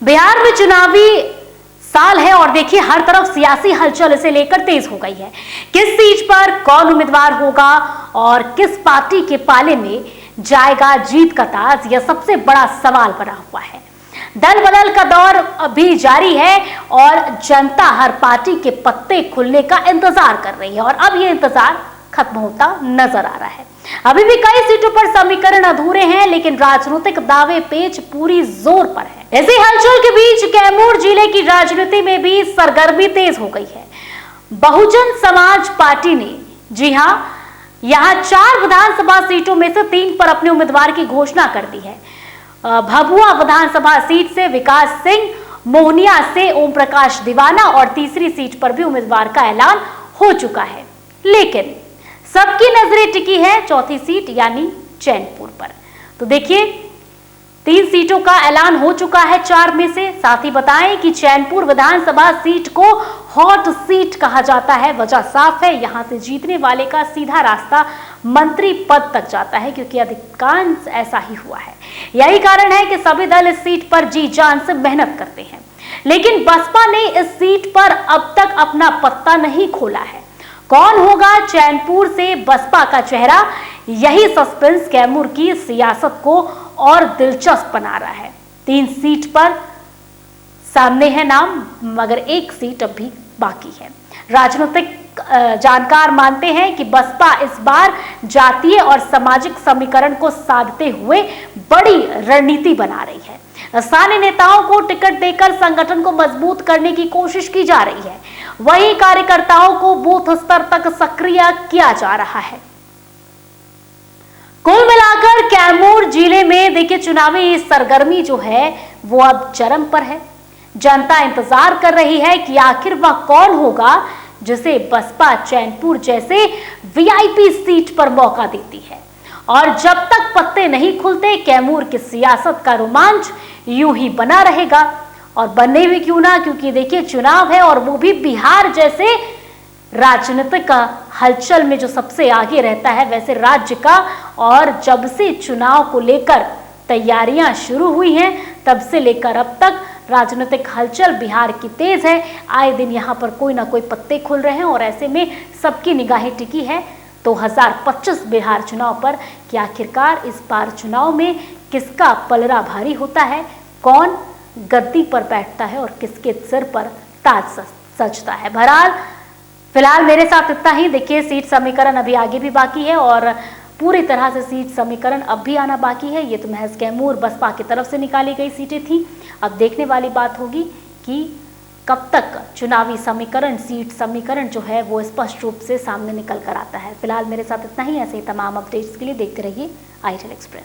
बिहार में चुनावी साल है और देखिए हर तरफ सियासी हलचल इसे लेकर तेज हो गई है। किस सीट पर कौन उम्मीदवार होगा और किस पार्टी के पाले में जाएगा जीत का ताज, यह सबसे बड़ा सवाल बना हुआ है। दल बदल का दौर अभी जारी है और जनता हर पार्टी के पत्ते खुलने का इंतजार कर रही है और अब यह इंतजार खत्म होता नजर आ रहा है। अभी भी कई सीटों पर समीकरण अधूरे हैं, लेकिन राजनीतिक दावे पेच पूरी जोर पर है। इसी हलचल के बीच कैमूर जिले की राजनीति में भी सरगर्मी तेज हो गई है। बहुजन समाज पार्टी ने, जी हां, यहां 4 विधानसभा सीटों में से 3 पर अपने उम्मीदवार की घोषणा कर दी है। भभुआ विधानसभा सीट से विकास सिंह, मोहनिया से ओम प्रकाश दीवाना और तीसरी सीट पर भी उम्मीदवार का ऐलान हो चुका है। लेकिन सबकी नजरें टिकी है चौथी सीट यानी चैनपुर पर। तो देखिए 3 सीटों का ऐलान हो चुका है 4 में से। साथ ही बताएं कि चैनपुर विधानसभा सीट को हॉट सीट कहा जाता है। वजह साफ है, यहां से जीतने वाले का सीधा रास्ता मंत्री पद तक जाता है, क्योंकि अधिकांश ऐसा ही हुआ है। यही कारण है कि सभी दल इस सीट पर जी जान से मेहनत करते हैं, लेकिन बसपा ने इस सीट पर अब तक अपना पत्ता नहीं खोला है। कौन होगा चैनपुर से बसपा का चेहरा, यही सस्पेंस कैमूर की सियासत को और दिलचस्प बना रहा है। 3 सीट पर सामने है नाम, मगर 1 सीट अब भी बाकी है। राजनीतिक जानकार मानते हैं कि बसपा इस बार जातीय और सामाजिक समीकरण को साधते हुए बड़ी रणनीति बना रही है। स्थानीय नेताओं को टिकट देकर संगठन को मजबूत करने की कोशिश की जा रही है, वहीं कार्यकर्ताओं को बूथ स्तर तक सक्रिय किया जा रहा है। कुल मिलाकर कैमूर जिले में देखिए चुनावी सरगर्मी जो है वो अब चरम पर है। जनता इंतजार कर रही है कि आखिर वह कौन होगा जिसे बसपा चैनपुर जैसे वीआईपी सीट पर मौका देती है। और जब तक पत्ते नहीं खुलते कैमूर की सियासत का रोमांच यूं ही बना रहेगा, और बनने भी क्यों ना, क्योंकि देखिए चुनाव है और वो भी बिहार जैसे राजनीतिक हलचल में जो सबसे आगे रहता है वैसे राज्य का। और जब से चुनाव को लेकर तैयारियां शुरू हुई हैं तब से लेकर अब तक राजनीतिक हलचल बिहार की तेज है। आए दिन यहाँ पर कोई ना कोई पत्ते खुल रहे हैं और ऐसे में सबकी निगाहें टिकी है 2025 बिहार चुनाव पर कि आखिरकार इस बार चुनाव में किसका पलड़ा भारी होता है, कौन गद्दी पर बैठता है और किसके सिर पर ताज सजता है। बहरहाल फिलहाल मेरे साथ इतना ही। देखिए सीट समीकरण अभी आगे भी बाकी है और पूरी तरह से सीट समीकरण अब भी आना बाकी है। ये तो महज कैमूर बसपा की तरफ से निकाली गई सीटें थी। अब देखने वाली बात होगी कि कब तक चुनावी समीकरण, सीट समीकरण जो है वो स्पष्ट रूप से सामने निकल कर आता है। फिलहाल मेरे साथ इतना ही। ऐसे ही तमाम अपडेट्स के लिए देखते रहिए ITL एक्सप्रेस।